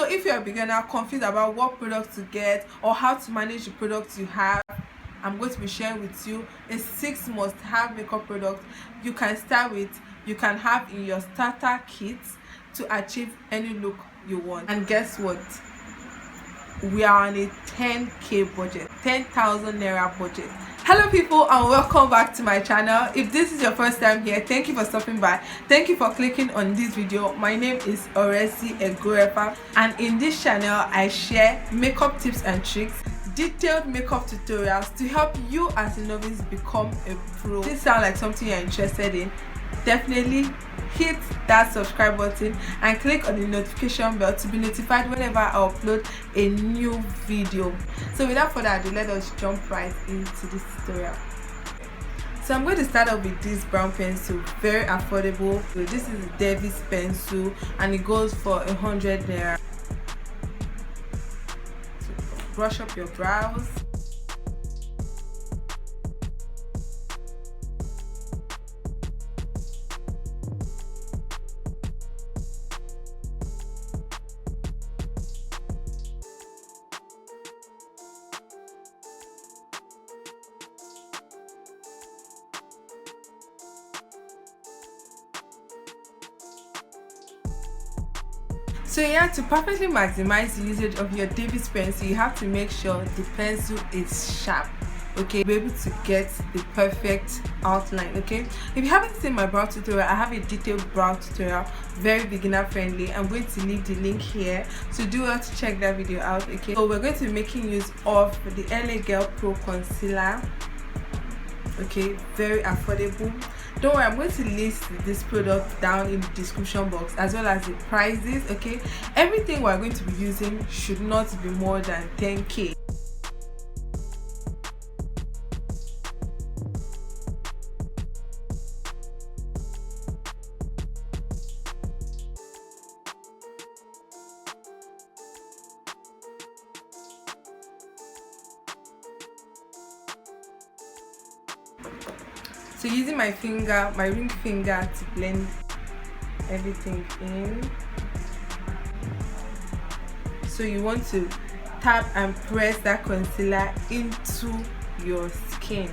So if you're a beginner confused about what product to get or how to manage the products you have, I'm going to be sharing with you a 6 must-have makeup product you can start with, you can have in your starter kit to achieve any look you want. And guess what? We are on a 10k budget, 10,000 naira budget. Hello people, and welcome back to my channel. If this is your first time here, thank you for stopping by. Thank you for clicking on this video. My name is Oresi Egurefa, and in this channel I share makeup tips and tricks, detailed makeup tutorials to help you as a novice become a pro. This sounds like something you're interested in? Definitely hit that subscribe button and click on the notification bell to be notified whenever I upload a new video. So without further ado, let us jump right into this tutorial. So I'm going to start off with this brown pencil, very affordable. So this is the Davis pencil and it goes for 100 naira. So brush up your brows. So yeah, to perfectly maximize the usage of your Davis pencil, you have to make sure the pencil is sharp, okay, be able to get the perfect outline. Okay, if you haven't seen my brow tutorial, I have a detailed brow tutorial, very beginner friendly. I'm going to leave the link here, so do well to check that video out. Okay, so we're going to be making use of the LA Girl Pro Concealer. Okay, very affordable. Don't worry, I'm going to list this product down in the description box as well as the prices. Okay, everything we're going to be using should not be more than 10k. So using my finger, my ring finger, to blend everything in. So you want to tap and press that concealer into your skin.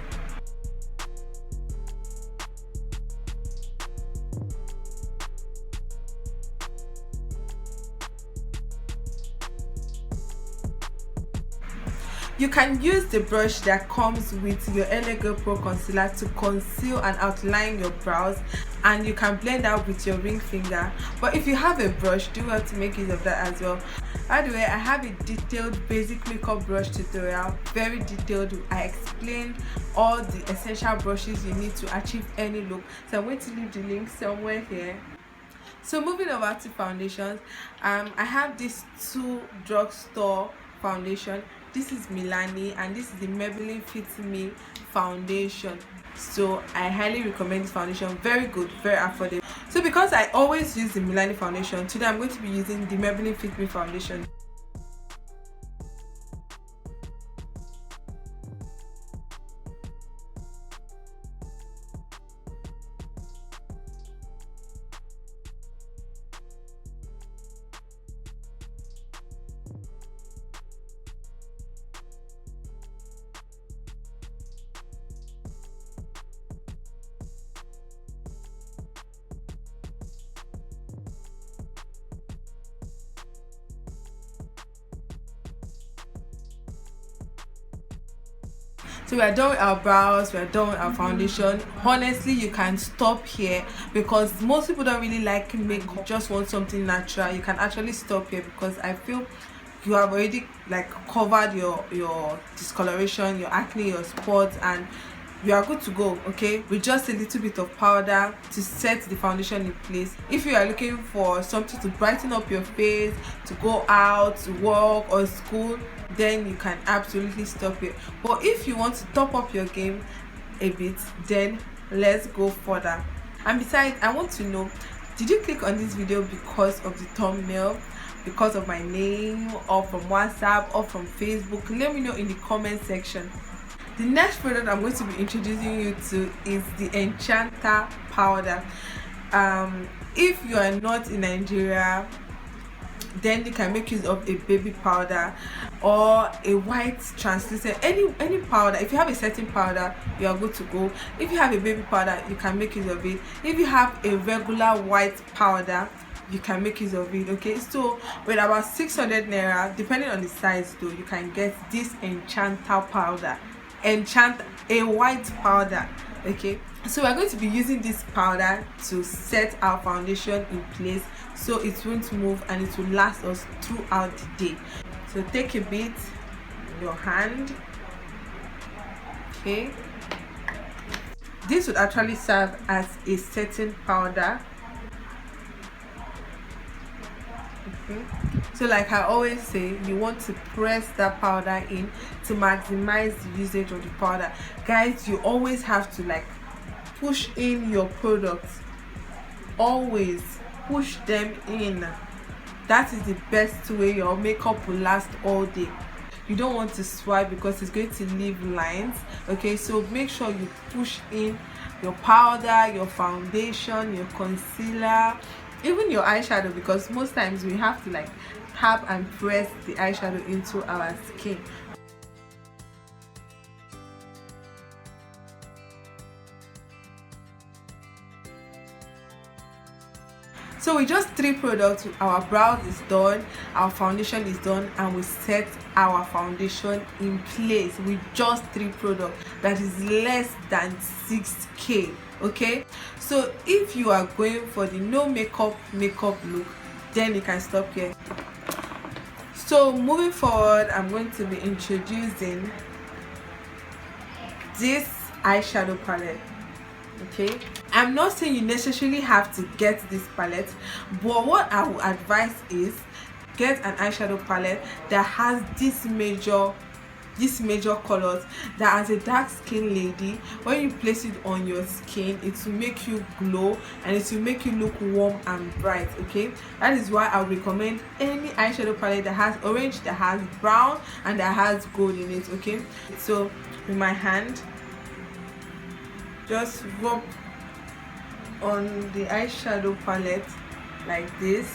You can use the brush that comes with your LA Girl Pro Concealer to conceal and outline your brows, and you can blend out with your ring finger. But if you have a brush, do well to make use of that as well. By the way, I have a detailed basic makeup brush tutorial, very detailed. I explained all the essential brushes you need to achieve any look, so I'm going to leave the link somewhere here. So moving over to foundations, I have these two drugstore foundation. This is Milani and this is the Maybelline Fit Me foundation. So I highly recommend this foundation, very good, very affordable. So because I always use the Milani foundation, today I'm going to be using the Maybelline Fit Me foundation. So we are done with our brows, we are done with our foundation. Honestly, you can stop here because most people don't really like makeup, just want something natural. You can actually stop here because I feel you have already like covered your discoloration, your acne, your spots, and you are good to go. Okay, with just a little bit of powder to set the foundation in place. If you are looking for something to brighten up your face, to go out, to work or school, then you can absolutely stop here. But if you want to top up your game a bit, then let's go further. And besides, I want to know, did you click on this video because of the thumbnail, because of my name, or from WhatsApp, or from Facebook? Let me know in the comment section. The next product I'm going to be introducing you to is the Enchanter powder. If you are not in Nigeria, Then you can make use of a baby powder or a white translucent, any powder. If you have a setting powder, you are good to go. If you have a baby powder, you can make use of it. If you have a regular white powder, you can make use of it. Okay, so with about 600 naira, depending on the size though, you can get this Enchanter powder, a white powder. Okay, so we're going to be using this powder to set our foundation in place so it won't move and it will last us throughout the day. So take a bit in your hand. Okay, this would actually serve as a setting powder. Okay, so like I always say, you want to press that powder in to maximize the usage of the powder. Guys, you always have to like push in your products, always push them in. That is the best way your makeup will last all day. You don't want to swipe because it's going to leave lines. Okay, so make sure you push in your powder, your foundation, your concealer, even your eyeshadow, because most times we have to like tap and press the eyeshadow into our skin. So with just 3 products, our brows is done, our foundation is done, and we set our foundation in place with just 3 products. That is less than 6k. Okay, so if you are going for the no makeup look, then you can stop here. So moving forward, I'm going to be introducing this eyeshadow palette. Okay, I'm not saying you necessarily have to get this palette, but what I would advise is get an eyeshadow palette that has these major colors, that as a dark skin lady, when you place it on your skin, it will make you glow and it will make you look warm and bright. Okay, that is why I recommend any eyeshadow palette that has orange, that has brown, and that has gold in it. Okay, so with my hand, just rub on the eyeshadow palette like this.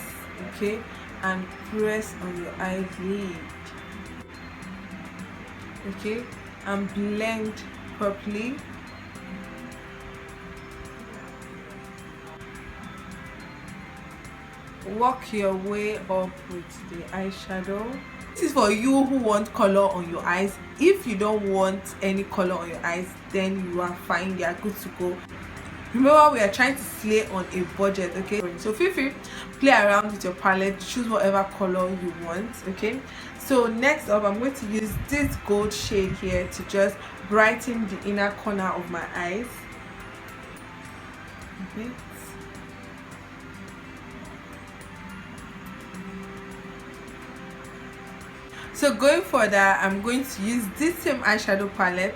Okay, and press on your eyelid. Okay, and blend properly. Work your way up with the eyeshadow. This is for you who want color on your eyes. If you don't want any color on your eyes, then you are fine, you are good to go. Remember, we are trying to slay on a budget. Okay, so feel free, play around with your palette, choose whatever color you want. Okay, so next up, I'm going to use this gold shade here to just brighten the inner corner of my eyes. Okay. So going further, I'm going to use this same eyeshadow palette,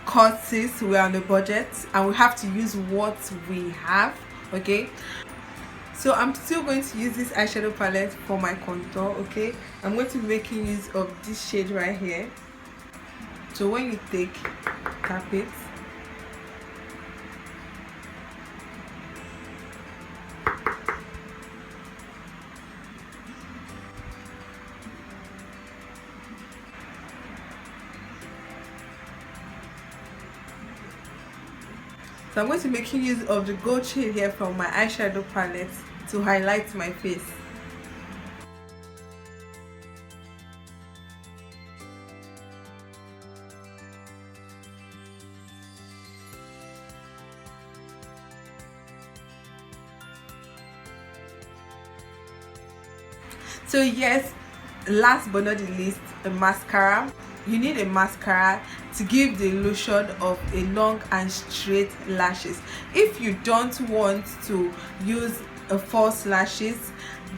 because we're on a budget and we have to use what we have. Okay, so I'm still going to use this eyeshadow palette for my contour. Okay, I'm going to be making use of this shade right here. So when you tap it, so I'm going to be making use of the gold shade here from my eyeshadow palette to highlight my face. So yes, last but not the least, a mascara. You need a mascara to give the illusion of a long and straight lashes. If you don't want to use a false lashes,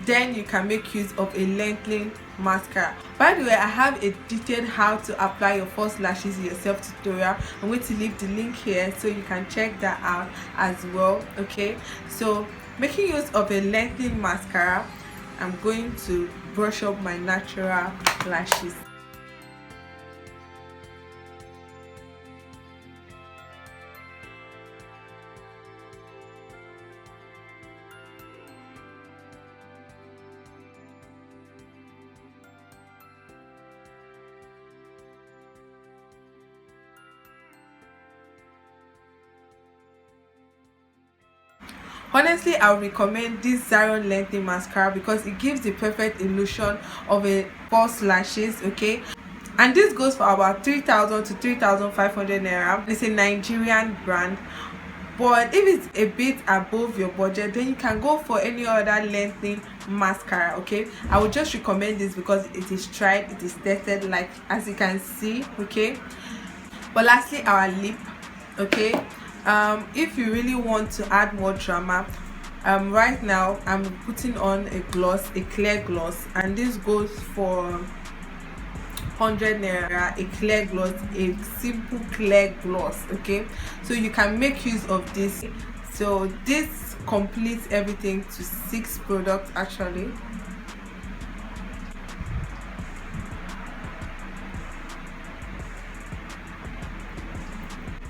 then you can make use of a lengthening mascara. By the way, I have a detailed how to apply your false lashes yourself tutorial. I'm going to leave the link here so you can check that out as well. Okay, so making use of a lengthening mascara, I'm going to brush up my natural lashes. Honestly, I would recommend this Zaron lengthening mascara because it gives the perfect illusion of a false lashes. Okay, and this goes for about 3,000 to 3,500 naira. It's a Nigerian brand, but if it's a bit above your budget, then you can go for any other lengthening mascara. Okay, I would just recommend this because it is tried, it is tested, like as you can see. Okay, but lastly, our lip. Okay, if you really want to add more drama, right now I'm putting on a gloss, a clear gloss, and this goes for 100 naira, a clear gloss, a simple clear gloss. Okay, so you can make use of this. So this completes everything to 6 products actually.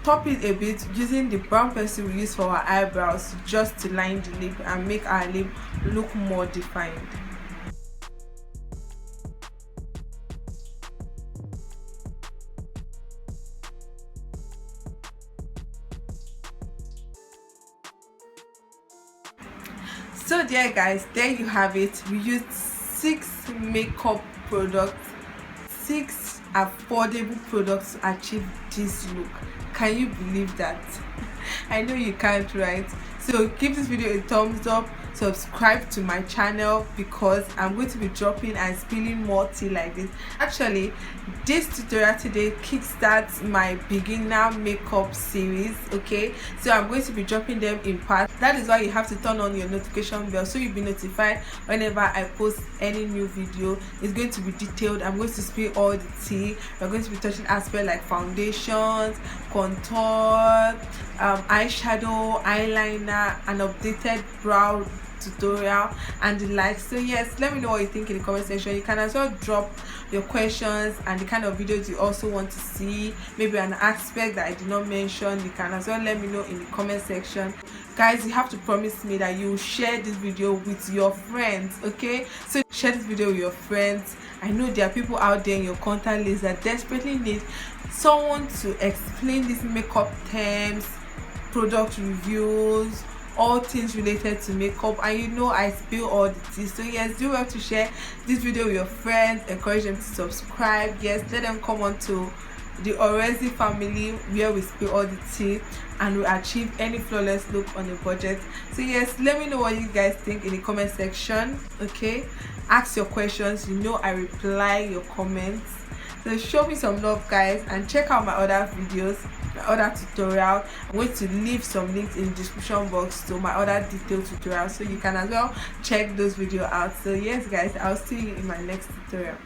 Top it a bit using the brown pencil we use for our eyebrows, just to line the lip and make our lip look more defined. So there guys, there you have it. We used 6 makeup products, 6 affordable products to achieve this look. Can you believe that? I know you can't, right? So give this video a thumbs up, subscribe to my channel because I'm going to be dropping and spilling more tea like this. Actually, this tutorial today kickstarts my beginner makeup series. Okay, so I'm going to be dropping them in parts. That is why you have to turn on your notification bell so you'll be notified whenever I post any new video. It's going to be detailed. I'm going to spill all the tea. We're going to be touching aspects like foundations, contour, eyeshadow, eyeliner, an updated brow tutorial and the like. So yes, let me know what you think in the comment section. You can as well drop your questions and the kind of videos you also want to see, maybe an aspect that I did not mention. You can as well let me know in the comment section. Guys, you have to promise me that you will share this video with your friends. Okay, so share this video with your friends. I know there are people out there in your contact list that desperately need someone to explain these makeup terms, product reviews, all things related to makeup, and you know I spill all the tea. So yes, do well to share this video with your friends, encourage them to subscribe. Yes, let them come on to the Orezi family where we spill all the tea and we achieve any flawless look on a budget. So yes, let me know what you guys think in the comment section. Okay, ask your questions, you know I reply your comments. So show me some love guys, and check out my other videos, my other tutorial. I'm going to leave some links in the description box to my other detailed tutorials, so you can as well check those videos out. So yes guys, I'll see you in my next tutorial.